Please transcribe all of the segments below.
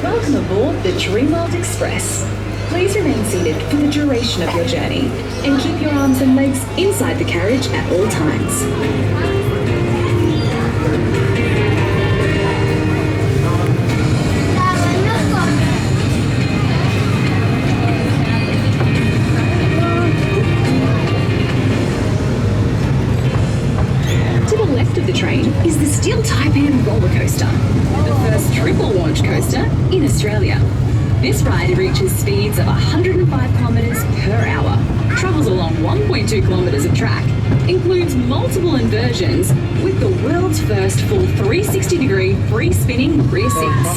Welcome aboard the Dreamworld Express. Please remain seated for the duration of your journey and keep your arms and legs inside the carriage at all times. To the left of the train is the Steel Taipan roller coaster, the first triple launch coaster in Australia. This ride reaches speeds of 105 kilometres per hour, travels along 1.2 kilometres of track, includes multiple inversions with the world's first full 360-degree free spinning rear seats.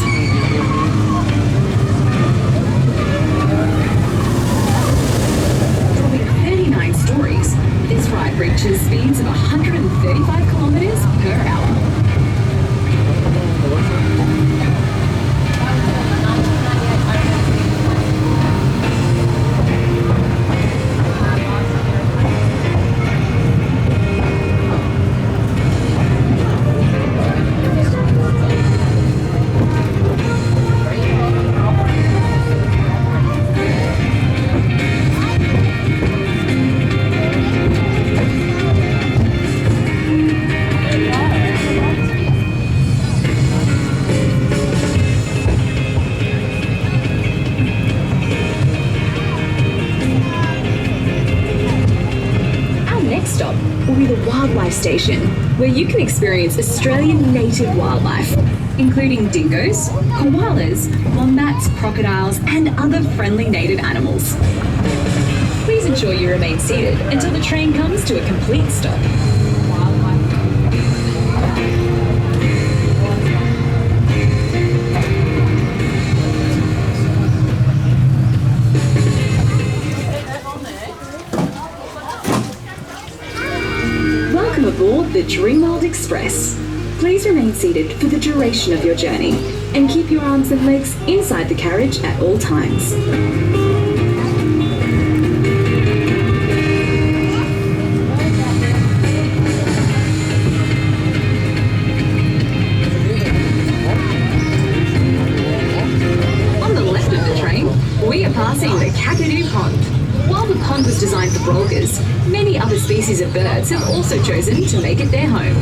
Dropping 39 stories, this ride reaches speeds of 135 kilometres per hour. Station, where you can experience Australian native wildlife, including dingoes, koalas, wombats, crocodiles, and other friendly native animals. Please ensure you remain seated until the train comes to a complete stop. Aboard the Dreamworld Express. Please remain seated for the duration of your journey and keep your arms and legs inside the carriage at all times. On the left of the train, we are passing the Kakadu Pond. While the pond was designed for brolgas, many other species of birds have also chosen to make it their home.